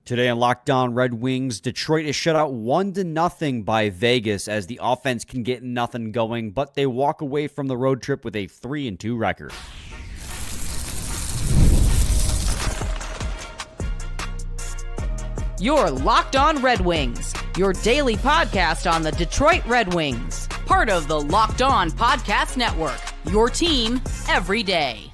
Today on Locked On Red Wings, Detroit is shut out 1-0 by Vegas as the offense can get nothing going, but they walk away from the road trip with a 3-2 record. You're Locked On Red Wings, your daily podcast on the Detroit Red Wings, part of the Locked On Podcast Network, your team every day.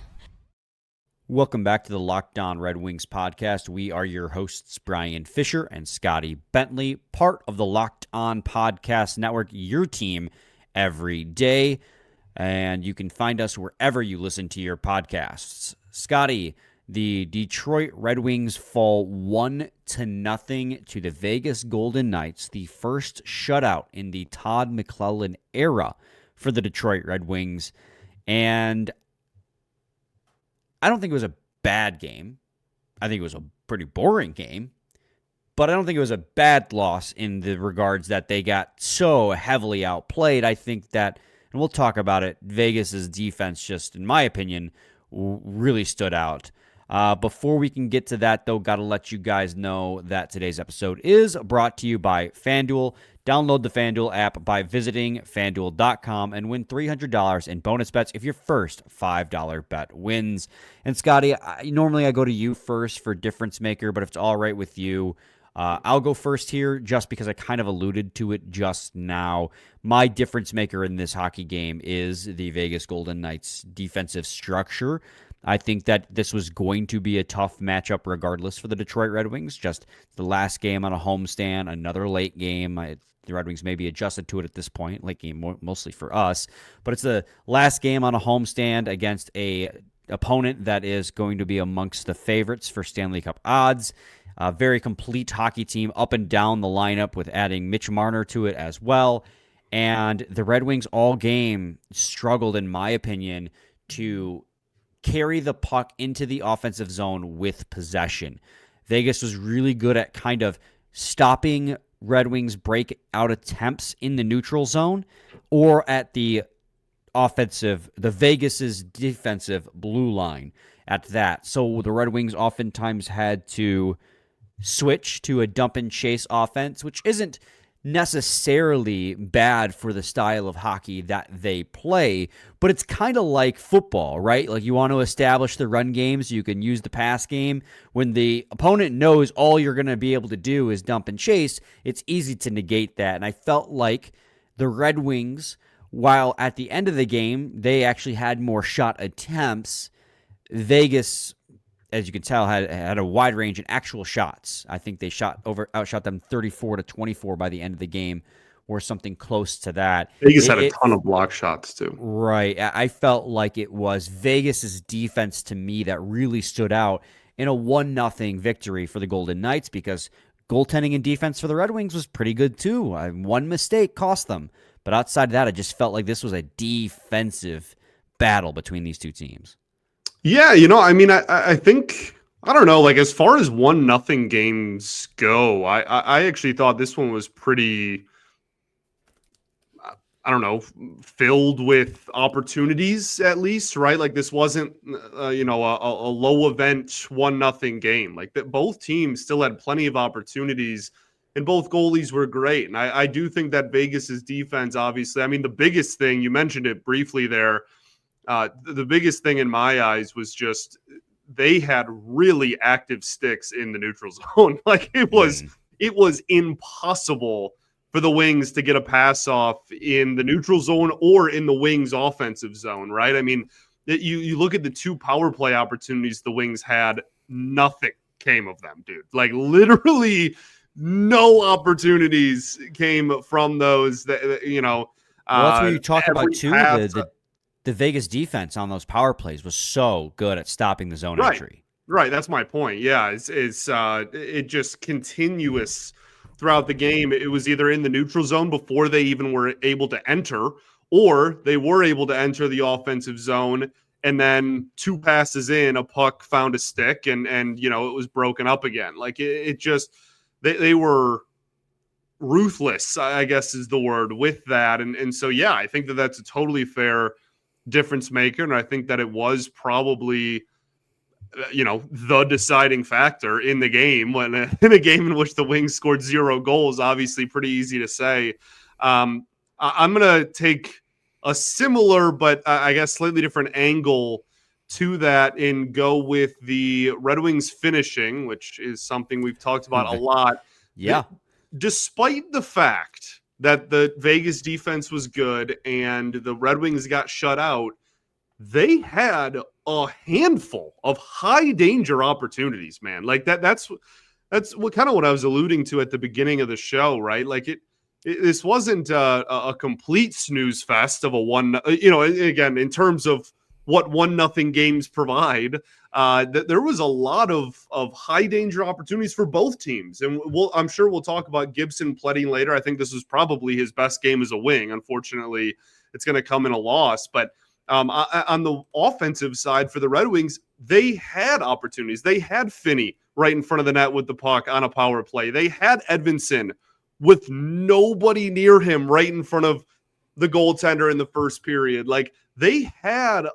Welcome back to the Locked On Red Wings podcast. We are your hosts, Brian Fisher and Scotty Bentley, part of the Locked On Podcast Network, your team every day. And you can find us wherever you listen to your podcasts. Scotty, the Detroit Red Wings fall 1-0 to the Vegas Golden Knights, the first shutout in the Todd McLellan era for the Detroit Red Wings. And I don't think it was a bad game. I think it was a pretty boring game. But I don't think it was a bad loss in the regards that they got so heavily outplayed. I think that, and we'll talk about it, Vegas's defense just, in my opinion, really stood out. Before we can get to that, though, got to let you guys know that today's episode is brought to you by FanDuel. Download the FanDuel app by visiting FanDuel.com and win $300 in bonus bets if your first $5 bet wins. And Scotty, normally I go to you first for difference maker, but if it's all right with you, I'll go first here just because I kind of alluded to it just now. My difference maker in this hockey game is the Vegas Golden Knights defensive structure. I think that this was going to be a tough matchup regardless for the Detroit Red Wings. Just the last game on a homestand, another late game. The Red Wings may be adjusted to it at this point, late game mostly for us. But it's the last game on a homestand against a opponent that is going to be amongst the favorites for Stanley Cup odds. A very complete hockey team up and down the lineup with adding Mitch Marner to it as well. And the Red Wings all game struggled, in my opinion, to carry the puck into the offensive zone with possession. Vegas was really good at kind of stopping Red Wings breakout attempts in the neutral zone or at the Vegas's defensive blue line at that. So the Red Wings oftentimes had to switch to a dump and chase offense, which isn't necessarily bad for the style of hockey that they play, but it's kind of like football, right? Like you want to establish the run game so you can use the pass game. When the opponent knows all you're going to be able to do is dump and chase, it's easy to negate that. And I felt like the Red Wings, while at the end of the game, they actually had more shot attempts, Vegas, as you can tell, had a wide range in actual shots. I think they outshot them 34-24 by the end of the game, or something close to that. Vegas had a ton of block shots too. Right. I felt like it was Vegas's defense to me that really stood out in a 1-0 victory for the Golden Knights, because goaltending and defense for the Red Wings was pretty good too. One mistake cost them. But outside of that, I just felt like this was a defensive battle between these two teams. Yeah, I think, I don't know, like as far as 1-0 games go, I actually thought this one was pretty, I don't know, filled with opportunities at least, right? Like this wasn't, a low event 1-0 game. Like that, both teams still had plenty of opportunities and both goalies were great. And I do think that Vegas's defense, obviously, I mean, the biggest thing, you mentioned it briefly there, the biggest thing in my eyes was just they had really active sticks in the neutral zone. Like it was impossible for the Wings to get a pass off in the neutral zone or in the Wings offensive zone, right? I mean, you look at the two power play opportunities the Wings had, nothing came of them, dude. Like literally no opportunities came from those that, Well, that's what you talk about too. The Vegas defense on those power plays was so good at stopping the zone entry. Right, that's my point. Yeah, it just continuous throughout the game. It was either in the neutral zone before they even were able to enter, or they were able to enter the offensive zone, and then two passes in, a puck found a stick, and it was broken up again. Like it just they were ruthless, I guess is the word, with that. And so, yeah, I think that's a totally fair difference maker. And I think that it was probably the deciding factor in the game. When in a game in which the Wings scored 0 goals, obviously pretty easy to say. I'm going to take a similar, but I guess slightly different angle to that and go with the Red Wings finishing, which is something we've talked about a lot. Yeah. Despite the fact that the Vegas defense was good and the Red Wings got shut out, they had a handful of high danger opportunities, man. Like that's what kind of what I was alluding to at the beginning of the show, right? Like this wasn't a complete snooze fest of a one, again, in terms of what 1-0 games provide, that there was a lot of high danger opportunities for both teams. And I'm sure we'll talk about Gibson pleading later. I think this was probably his best game as a wing. Unfortunately, it's going to come in a loss, but on the offensive side for the Red Wings, they had opportunities. They had Finney right in front of the net with the puck on a power play. They had Edvinsson with nobody near him right in front of the goaltender in the first period. Like they had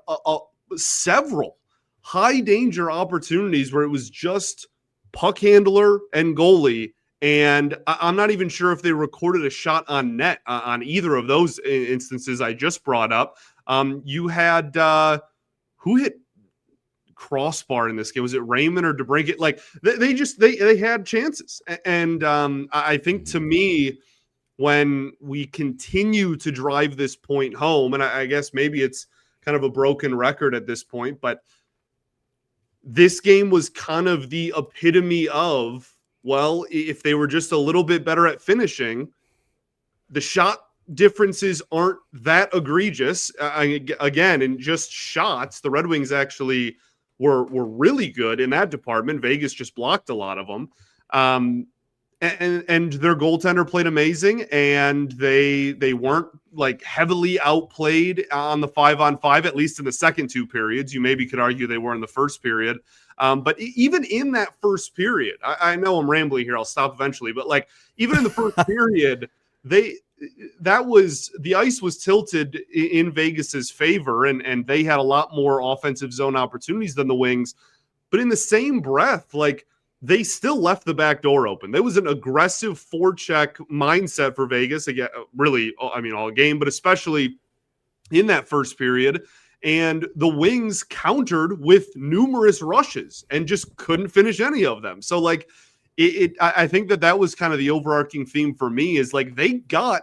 several high danger opportunities where it was just puck handler and goalie. And I'm not even sure if they recorded a shot on net on either of those instances I just brought up. You had who hit crossbar in this game? Was it Raymond or DeBrincat? Like they had chances, and I think to me, when we continue to drive this point home, and I guess maybe it's kind of a broken record at this point, but this game was kind of the epitome of, well, if they were just a little bit better at finishing, the shot differences aren't that egregious. Again, in just shots, the Red Wings actually were really good in that department. Vegas just blocked a lot of them. And their goaltender played amazing, and they weren't like heavily outplayed on the 5-on-5, at least in the second 2 periods. You maybe could argue they were in the first period. But even in that first period, I know I'm rambling here. I'll stop eventually. But like even in the first period, the ice was tilted in Vegas's favor, and they had a lot more offensive zone opportunities than the Wings. But in the same breath, like they still left the back door open. There was an aggressive forecheck mindset for Vegas. Again, really, I mean, all game, but especially in that first period. And the Wings countered with numerous rushes and just couldn't finish any of them. So like, I think that was kind of the overarching theme for me is like they got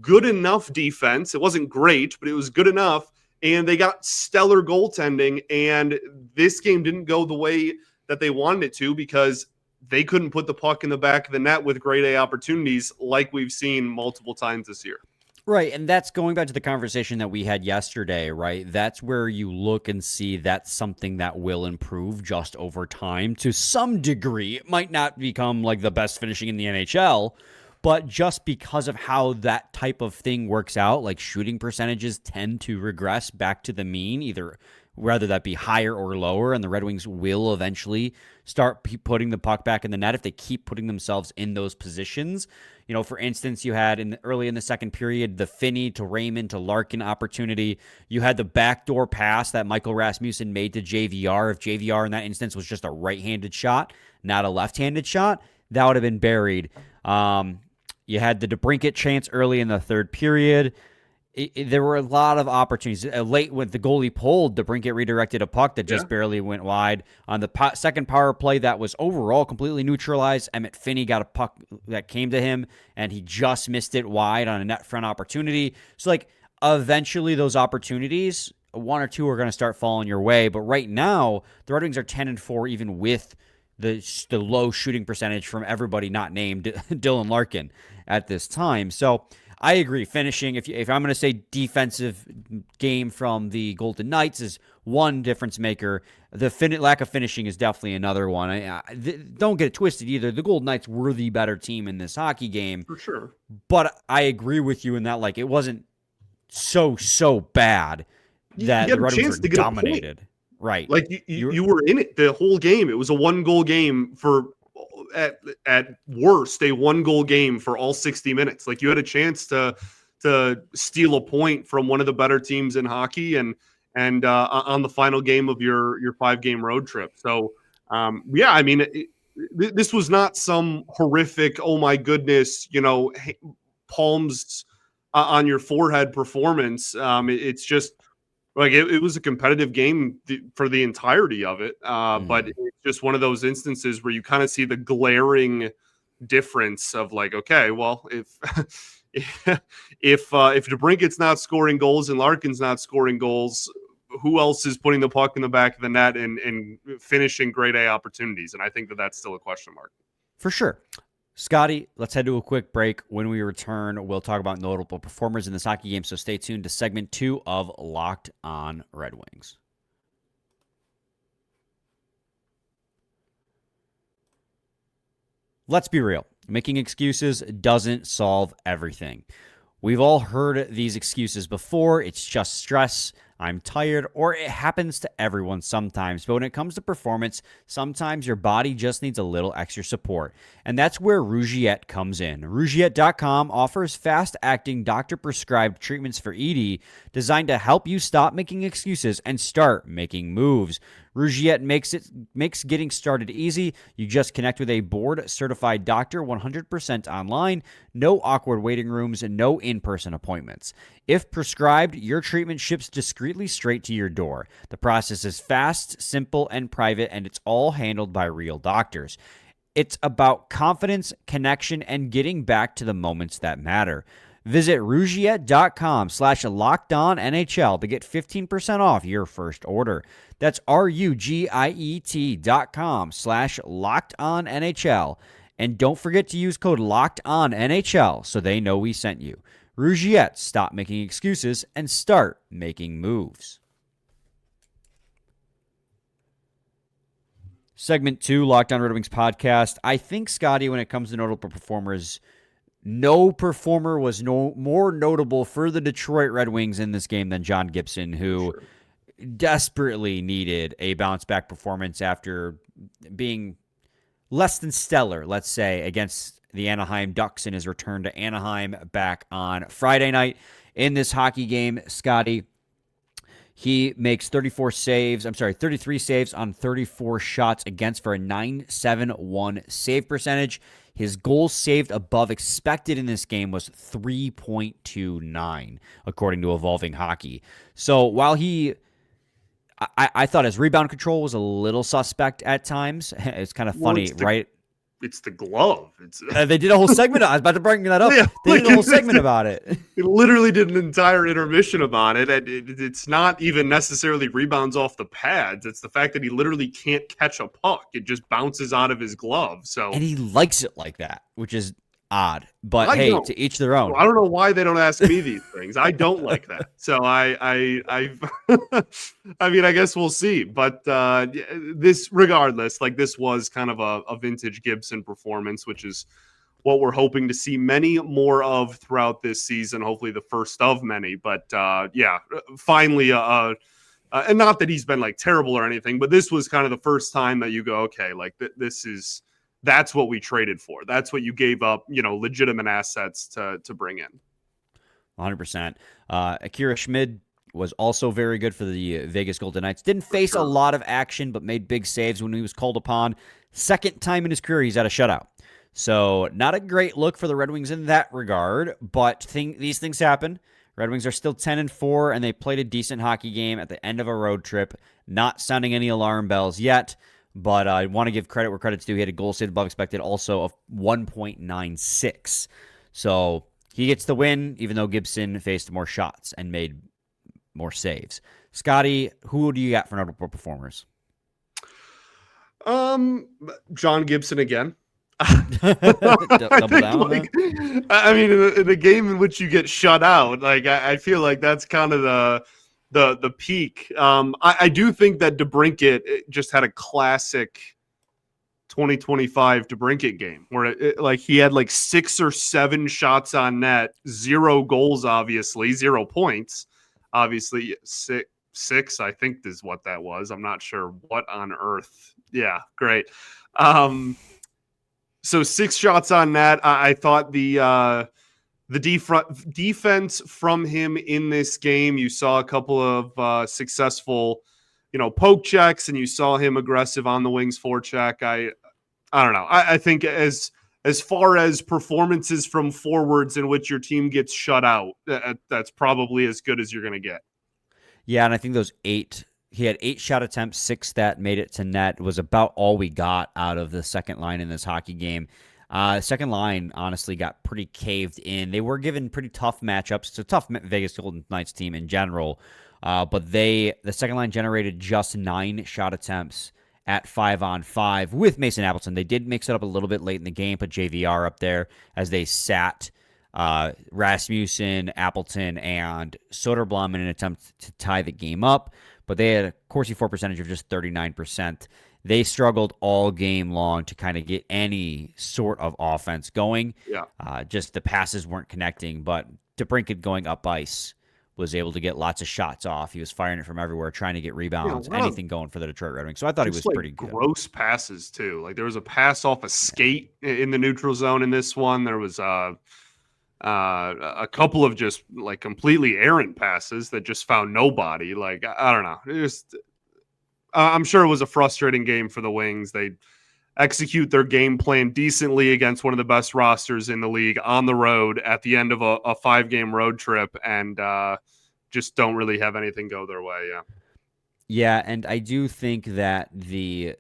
good enough defense. It wasn't great, but it was good enough. And they got stellar goaltending. And this game didn't go the way that they wanted it to because they couldn't put the puck in the back of the net with grade A opportunities like we've seen multiple times this year. Right, and that's going back to the conversation that we had yesterday, right? That's where you look and see that's something that will improve just over time to some degree. It might not become like the best finishing in the NHL, but just because of how that type of thing works out, like shooting percentages tend to regress back to the mean, either whether that be higher or lower, and the Red Wings will eventually start putting the puck back in the net if they keep putting themselves in those positions. You know, for instance, you had early in the second period, the Finney to Raymond to Larkin opportunity. You had the backdoor pass that Michael Rasmussen made to JVR. If JVR in that instance was just a right-handed shot, not a left-handed shot, that would have been buried. You had the DeBrincat chance early in the third period. There were a lot of opportunities. Late when the goalie pulled, DeBrincat redirected a puck that just barely went wide. On the second power play that was overall completely neutralized, Emmett Finney got a puck that came to him, and he just missed it wide on a net front opportunity. So, like, eventually those opportunities, 1 or 2 are going to start falling your way. But right now, the Red Wings are 10-4 even with the low shooting percentage from everybody not named Dylan Larkin at this time. So I agree. Finishing, if I'm going to say defensive game from the Golden Knights is one difference maker, the lack of finishing is definitely another one. Don't get it twisted either. The Golden Knights were the better team in this hockey game. For sure. But I agree with you in that, like, it wasn't so bad that the Red Wings were dominated. Right. Like you were in it the whole game. It was a 1-goal game for at worst a 1-goal game for all 60 minutes. Like you had a chance to steal a point from one of the better teams in hockey, and and on the final game of your 5-game road trip. So yeah, I mean, this was not some horrific, oh my goodness, palms on your forehead performance. It's just like it was a competitive game for the entirety of it. But it's just one of those instances where you kind of see the glaring difference of like, okay, well, if DeBrincat's not scoring goals and Larkin's not scoring goals, who else is putting the puck in the back of the net and finishing grade A opportunities? And I think that's still a question mark. For sure. Scotty, let's head to a quick break. When we return, we'll talk about notable performers in this hockey game, so stay tuned to segment 2 of Locked On Red Wings. Let's be real. Making excuses doesn't solve everything. We've all heard these excuses before. It's just stress, I'm tired, or it happens to everyone sometimes. But when it comes to performance, sometimes your body just needs a little extra support. And that's where Rougiette comes in. Rougiette.com offers fast-acting, doctor-prescribed treatments for ED designed to help you stop making excuses and start making moves. Rougiette makes getting started easy. You just connect with a board-certified doctor 100% online, no awkward waiting rooms, and no in-person appointments. If prescribed, your treatment ships discreetly straight to your door. The process is fast, simple, and private, and it's all handled by real doctors. It's about confidence, connection, and getting back to the moments that matter. Visit Rougiette.com/LockedOnNHL to get 15% off your first order. That's RUGIET.com/LockedOnNHL. And don't forget to use code LockedOnNHL so they know we sent you. Rougiette, stop making excuses and start making moves. Segment 2, Locked On Red Wings podcast. I think, Scotty, when it comes to notable performers, no performer was more notable for the Detroit Red Wings in this game than John Gibson, who desperately needed a bounce-back performance after being less than stellar, let's say, against the Anaheim Ducks in his return to Anaheim back on Friday night. In this hockey game, Scotty, he makes 33 saves on 34 shots against for a .971 save percentage. His goals saved above expected in this game was 3.29, according to Evolving Hockey. So while I thought his rebound control was a little suspect at times. It's kind of funny, right? It's the glove. They did a whole segment. I was about to bring that up. Yeah, they did a whole segment about it. It literally did an entire intermission about it. It's not even necessarily rebounds off the pads. It's the fact that he literally can't catch a puck. It just bounces out of his glove. And he likes it like that, which is odd. But hey, to each their own. I don't know why they don't ask me these things. I don't like that. So I mean, I guess we'll see. But this, regardless, like this was kind of a vintage Gibson performance, which is what we're hoping to see many more of throughout this season. Hopefully the first of many. But yeah, finally, and not that he's been like terrible or anything, but this was kind of the first time that you go, okay, like that's what we traded for. That's what you gave up, legitimate assets to bring in. 100%. Akira Schmid was also very good for the Vegas Golden Knights. Didn't face a lot of action, but made big saves when he was called upon. Second time in his career, he's had a shutout. So not a great look for the Red Wings in that regard, but these things happen. Red Wings are still 10-4, and they played a decent hockey game at the end of a road trip, not sounding any alarm bells yet. But I want to give credit where credit's due. He had a goal saved above expected also of 1.96. So he gets the win, even though Gibson faced more shots and made more saves. Scotty, who do you got for notable performers? John Gibson again. Double down. I mean, in a game in which you get shut out, like I feel like that's kind of the peak. I do think that DeBrincat just had a classic 2025 DeBrincat game where like he had like 6 or 7 shots on net, 0 goals, obviously 0 points, obviously six I think is what that was. I'm not sure what on earth. Yeah, great. So 6 shots on net. I thought the the defense from him in this game. You saw a couple of successful, poke checks, and you saw him aggressive on the wings forecheck. I don't know. I think as far as performances from forwards in which your team gets shut out, that's probably as good as you're going to get. Yeah, and I think he had 8 shot attempts, 6 that made it to net, was about all we got out of the second line in this hockey game. Second line honestly got pretty caved in. They were given pretty tough matchups. It's a tough Vegas Golden Knights team in general, but the second line generated just 9 shot attempts at 5-on-5 with Mason Appleton. They did mix it up a little bit late in the game, put JVR up there as they sat Rasmussen, Appleton, and Soderblom in an attempt to tie the game up, but they had a Corsi for percentage of just 39%. They struggled all game long to kind of get any sort of offense going. Yeah. Just the passes weren't connecting, but DeBrincat going up ice was able to get lots of shots off. He was firing it from everywhere, trying to get rebounds, anything going for the Detroit Red Wings. So I thought he was pretty good. Gross passes, too. Like, there was a pass off a skate in the neutral zone in this one. There was a couple of just, like, completely errant passes that just found nobody. Like, I don't know. I'm sure it was a frustrating game for the Wings. They execute their game plan decently against one of the best rosters in the league on the road at the end of a 5-game road trip, and just don't really have anything go their way. Yeah, and I do think that the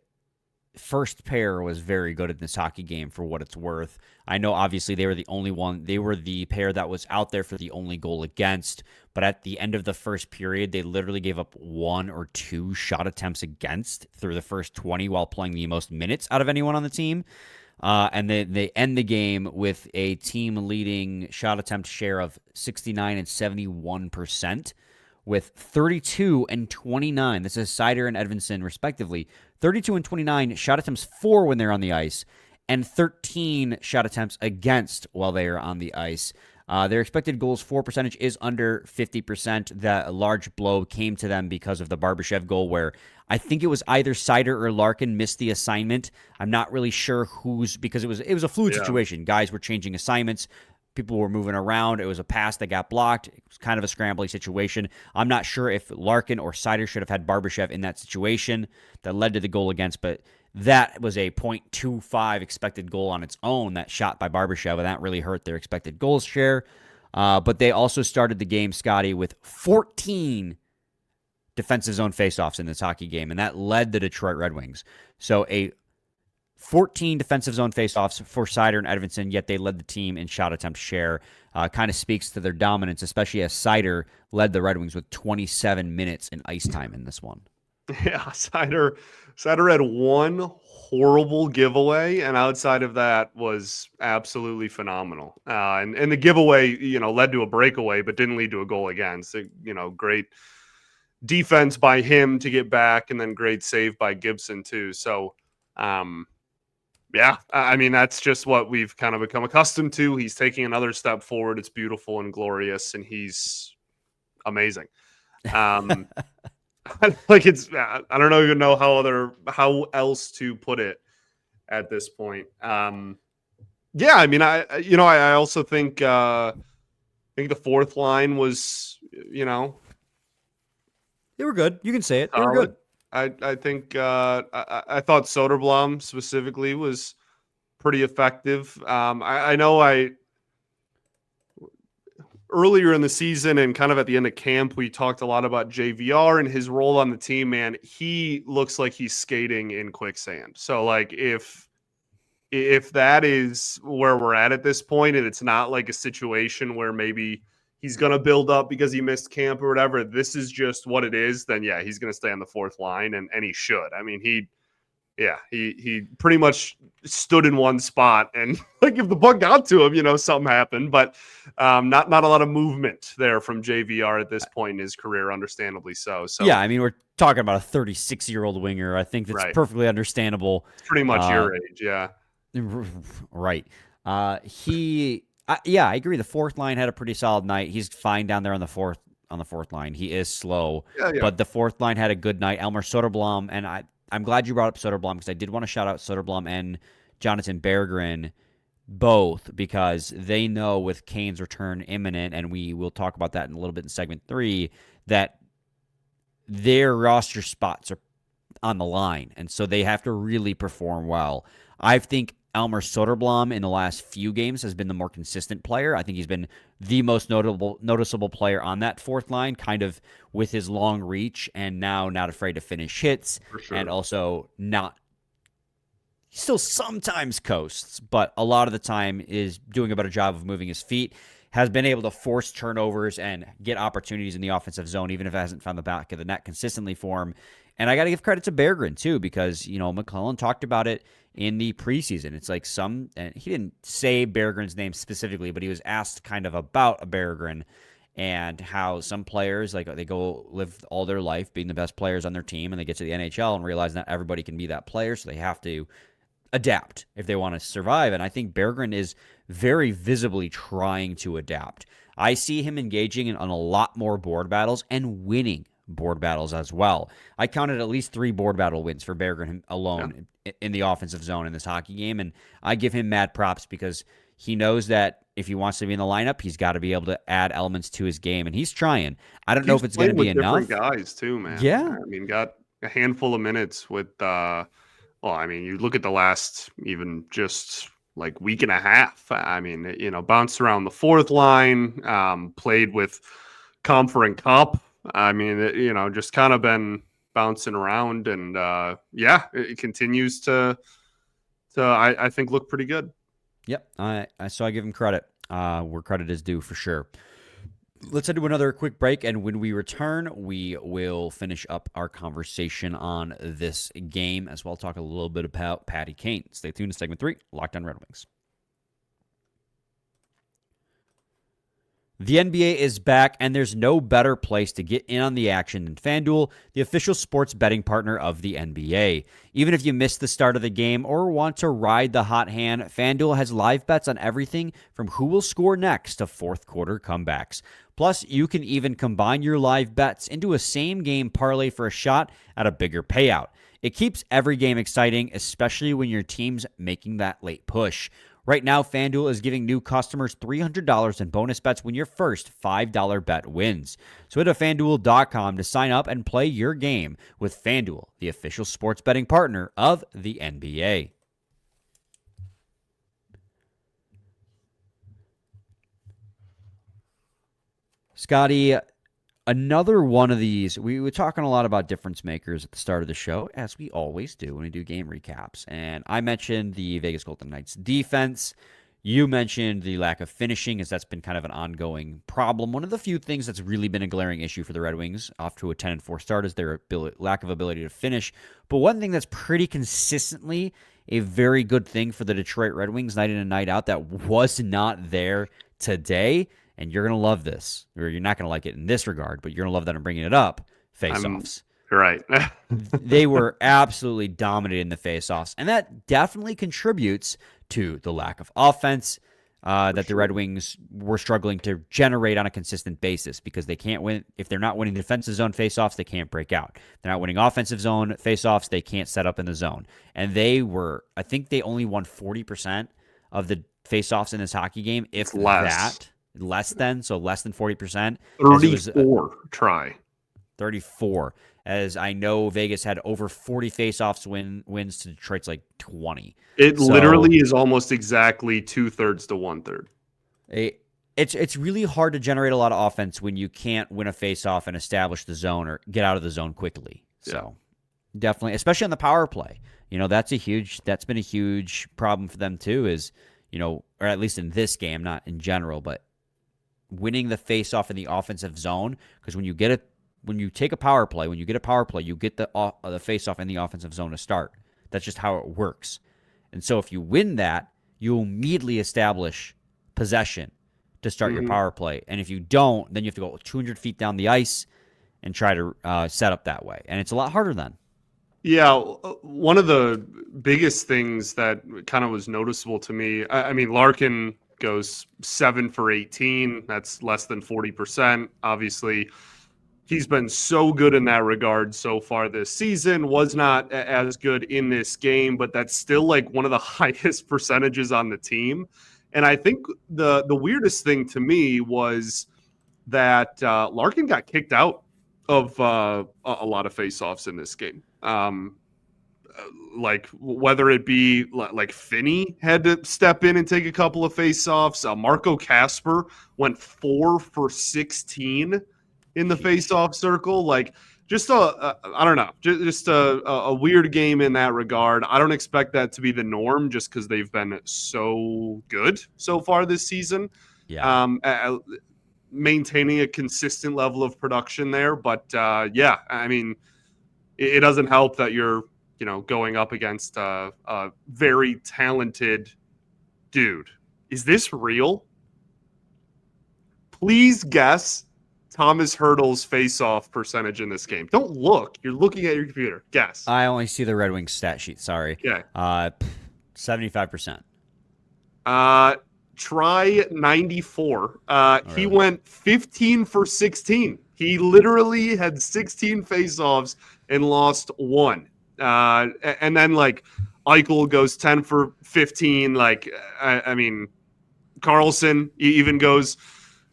first pair was very good in this hockey game for what it's worth. I know obviously they were the pair that was out there for the only goal against, but at the end of the first period, they literally gave up 1 or 2 shot attempts against through the first 20 while playing the most minutes out of anyone on the team. And they end the game with a team leading shot attempt share of 69 and 71%. With 32 and 29. This is Seider and Edvinsson, respectively. 32 and 29 shot attempts for when they're on the ice, and 13 shot attempts against while they are on the ice. Their expected goals for percentage is under 50%. That large blow came to them because of the Barbashev goal, where I think it was either Seider or Larkin missed the assignment. I'm not really sure because it was a fluid situation. Guys were changing assignments. People were moving around. It was a pass that got blocked. It was kind of a scrambly situation. I'm not sure if Larkin or Seider should have had Barbashev in that situation that led to the goal against, but that was a .25 expected goal on its own, that shot by Barbashev, and that really hurt their expected goals share. But they also started the game, Scotty, with 14 defensive zone faceoffs in this hockey game, and that led the Detroit Red Wings. So a 14 defensive zone faceoffs for Seider and Edvinsson, yet they led the team in shot attempt share. Kind of speaks to their dominance, especially as Seider led the Red Wings with 27 minutes in ice time in this one. Yeah, Seider had one horrible giveaway, and outside of that was absolutely phenomenal. And the giveaway, led to a breakaway, but didn't lead to a goal against. Great defense by him to get back, and then great save by Gibson too. So, yeah, I mean, that's just what we've kind of become accustomed to. He's taking another step forward. It's beautiful and glorious, and he's amazing. Like, I don't even know how else to put it at this point. Yeah, I mean, I also think the fourth line was, they were good. You can say it. They were good. I think I thought Soderblom specifically was pretty effective. I know earlier in the season and kind of at the end of camp, we talked a lot about JVR and his role on the team. Man, he looks like he's skating in quicksand. So, like, if that is where we're at this point, and it's not like a situation where maybe he's going to build up because he missed camp or whatever, this is just what it is, then yeah, he's going to stay on the fourth line, and he should. I mean, he pretty much stood in one spot, and like, if the puck got to him, something happened, but not a lot of movement there from JVR at this point in his career, understandably so. So yeah, I mean, we're talking about a 36-year-old winger. I think that's perfectly understandable. It's pretty much your age, yeah. Right. I agree. The fourth line had a pretty solid night. He's fine down there on the fourth line. He is slow, but the fourth line had a good night. Elmer Soderblom, and I'm glad you brought up Soderblom, because I did want to shout out Soderblom and Jonathan Berggren. both, because they know with Kane's return imminent, and we will talk about that in a little bit in segment 3, that their roster spots are on the line, and so they have to really perform well. I think Elmer Soderblom in the last few games has been the more consistent player. I think he's been the most noticeable player on that fourth line, kind of with his long reach and now not afraid to finish hits, For sure. and also not still sometimes coasts, but a lot of the time is doing a better job of moving his feet, has been able to force turnovers and get opportunities in the offensive zone, even if it hasn't found the back of the net consistently for him. And I got to give credit to Berggren, too, because, McClellan talked about it in the preseason. It's like and he didn't say Berggren's name specifically, but he was asked kind of about Berggren and how some players, like, they go live all their life being the best players on their team, and they get to the NHL and realize not everybody can be that player, so they have to adapt if they want to survive. And I think Berggren is very visibly trying to adapt. I see him engaging on a lot more board battles and winning board battles as well. I counted at least 3 board battle wins for Berggren alone in the offensive zone in this hockey game, and I give him mad props because he knows that if he wants to be in the lineup, he's got to be able to add elements to his game, and he's trying. I don't know if it's going to be enough. Different guys too, man. Yeah. I mean, got a handful of minutes with well, I mean, you look at the last even just like week and a half. I mean, bounced around the fourth line, played with Comfer and Cup. I mean, just kind of been bouncing around, and it continues to I think look pretty good. Yep, so I give him credit where credit is due for sure. Let's head to another quick break, and when we return, we will finish up our conversation on this game, as well talk a little bit about Patty Kane. Stay tuned to segment 3, Locked on Red Wings. The NBA is back, and there's no better place to get in on the action than FanDuel, the official sports betting partner of the NBA. Even if you missed the start of the game or want to ride the hot hand, FanDuel has live bets on everything from who will score next to fourth quarter comebacks. Plus, you can even combine your live bets into a same-game parlay for a shot at a bigger payout. It keeps every game exciting, especially when your team's making that late push. Right now, FanDuel is giving new customers $300 in bonus bets when your first $5 bet wins. So head to FanDuel.com to sign up and play your game with FanDuel, the official sports betting partner of the NBA. Scotty, another one of these, we were talking a lot about difference makers at the start of the show, as we always do when we do game recaps. And I mentioned the Vegas Golden Knights defense. You mentioned the lack of finishing, as that's been kind of an ongoing problem. One of the few things that's really been a glaring issue for the Red Wings off to a 10-4 start is their lack of ability to finish. But one thing that's pretty consistently a very good thing for the Detroit Red Wings night in and night out that was not there today, and you're going to love this, or you're not going to like it in this regard, but you're going to love that I'm bringing it up, face-offs. Right. They were absolutely dominating the face-offs, and that definitely contributes to the lack of offense that the Red Wings were struggling to generate on a consistent basis, because they can't win. If they're not winning defensive zone face-offs, they can't break out. If they're not winning offensive zone face-offs, they can't set up in the zone. And I think they only won 40% of the face-offs in this hockey game, if that. Less than 40%. 34 try. 34. As I know, Vegas had over 40 faceoffs wins to Detroit's like 20. It literally is almost exactly 2/3 to 1/3. It's really hard to generate a lot of offense when you can't win a faceoff and establish the zone or get out of the zone quickly. So definitely, especially on the power play, that's been a huge problem for them too. Is or at least in this game, not in general, but winning the face-off in the offensive zone, because when you get a power play, you get the face-off in the offensive zone to start. That's just how it works. And so if you win that, you immediately establish possession to start your power play. And if you don't, then you have to go 200 feet down the ice and try to set up that way. And it's a lot harder then. Yeah, one of the biggest things that kind of was noticeable to me, I mean, Larkin goes 7 for 18. That's less than 40%. Obviously, He's been so good in that regard so far this season. Was not as good in this game, but that's still like one of the highest percentages on the team. And I think the weirdest thing to me was that Larkin got kicked out of a lot of faceoffs in this game. Like whether it be like Finney had to step in and take a couple of faceoffs. Marco Casper went 4 for 16 in the faceoff circle. Like just I don't know, just a weird game in that regard. I don't expect that to be the norm just because they've been so good so far this season. Yeah. Maintaining a consistent level of production there. But yeah, I mean, it doesn't help that you're, going up against a very talented dude. Is this real? Please guess Thomas Hertl's face-off percentage in this game. Don't look. You're looking at your computer. Guess. I only see the Red Wings stat sheet. Sorry. Okay. 75%. Try 94. He went 15 for 16. He literally had 16 faceoffs and lost 1. And then like Eichel goes 10 for 15. Like, I mean, Carlson even goes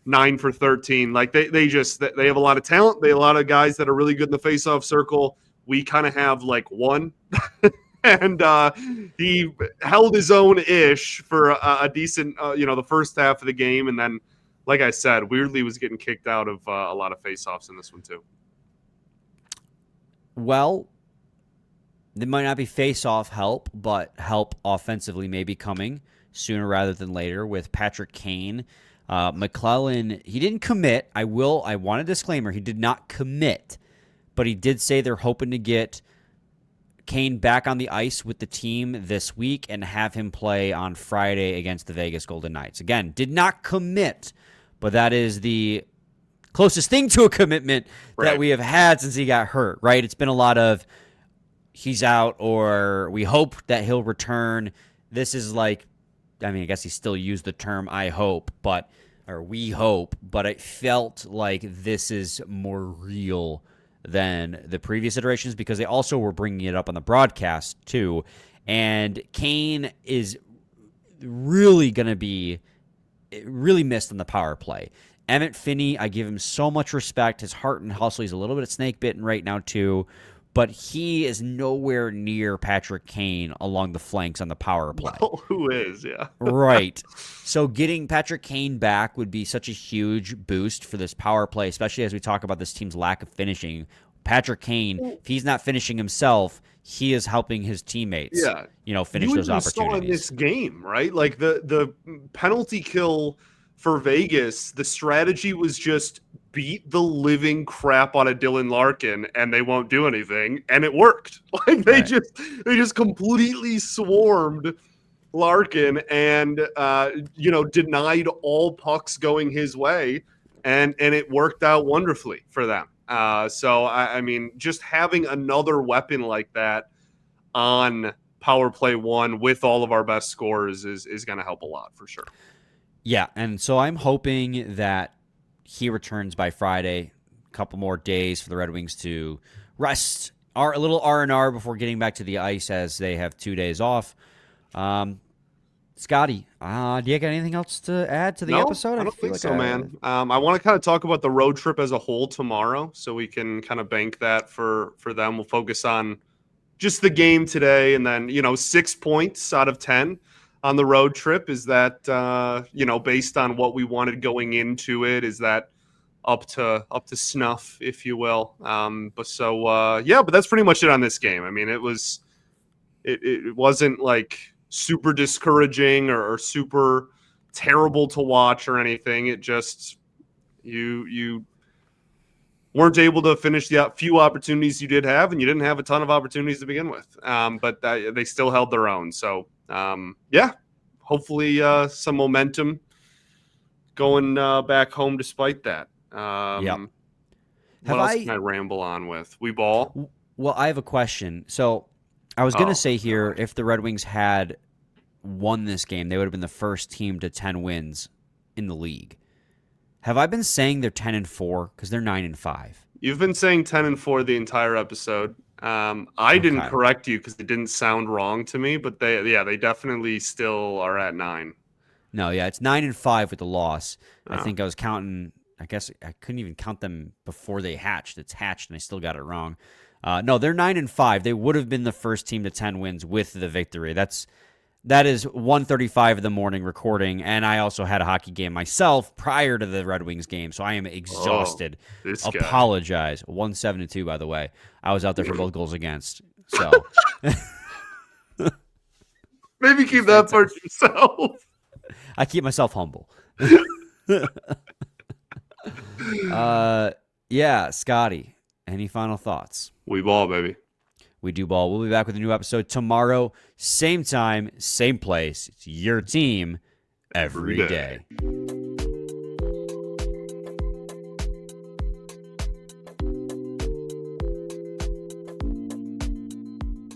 9 for 13. Like they have a lot of talent. They have a lot of guys that are really good in the faceoff circle. We kind of have like one. And he held his own ish for a decent, the first half of the game. And then, like I said, weirdly was getting kicked out of a lot of faceoffs in this one too. Well, there might not be face-off help, but help offensively may be coming sooner rather than later with Patrick Kane. McClellan, he didn't commit. I want a disclaimer. He did not commit, but he did say they're hoping to get Kane back on the ice with the team this week and have him play on Friday against the Vegas Golden Knights. Again, did not commit, but that is the closest thing to a commitment that we have had since he got hurt, right? It's been a lot of he's out or we hope that he'll return. This is like, I mean, I guess he still used the term I hope, or we hope, but it felt like this is more real than the previous iterations because they also were bringing it up on the broadcast too. And Kane is really going to be really missed on the power play. Emmett Finney, I give him so much respect. His heart and hustle. He's a little bit of snake bitten right now too, but he is nowhere near Patrick Kane along the flanks on the power play. Well, who is, yeah. Right. So getting Patrick Kane back would be such a huge boost for this power play, especially as we talk about this team's lack of finishing. Patrick Kane, if he's not finishing himself, he is helping his teammates, finish those opportunities. Saw in this game, right? Like the penalty kill for Vegas, the strategy was just beat the living crap out of Dylan Larkin and they won't do anything, and it worked. Like they just completely swarmed Larkin and denied all pucks going his way, and it worked out wonderfully for them. So I mean, just having another weapon like that on power play 1 with all of our best scorers is going to help a lot for sure. Yeah, and so I'm hoping that he returns by Friday. A couple more days for the Red Wings to rest, a little R&R before getting back to the ice as they have 2 days off. Scotty, do you got anything else to add to the episode? I don't think so, man. I want to kind of talk about the road trip as a whole tomorrow, so we can kind of bank that for them. We'll focus on just the game today, and then 6 points out of 10 on the road trip. Is that based on what we wanted going into it? Is that up to snuff, if you will? But that's pretty much it on this game. I mean, it wasn't like super discouraging or super terrible to watch or anything. It just you weren't able to finish the few opportunities you did have, and you didn't have a ton of opportunities to begin with. But they still held their own. So hopefully some momentum going back home despite that. What else can I ramble on with? We ball? Well, I have a question. So I was going to say here, if the Red Wings had won this game, they would have been the first team to 10 wins in the league. Have I been saying they're 10-4? Because they're 9-5. You've been saying 10-4 the entire episode. I didn't Okay. correct you because it didn't sound wrong to me, but they definitely still are at 9. No, yeah, it's 9-5 with the loss. I Oh. think I was counting. I guess I couldn't even count them before they hatched. It's hatched, and I still got it wrong. No, they're 9-5. They would have been the first team to 10 wins with the victory. That is 1:35 in the morning recording, and I also had a hockey game myself prior to the Red Wings game, so I am exhausted. This guy. Apologize. 1-7-2, by the way. I was out there for both goals against. So Maybe keep that part to yourself. I keep myself humble. Yeah, Scotty, any final thoughts? We ball, baby. We do ball. We'll be back with a new episode tomorrow. Same time, same place. It's your team every day.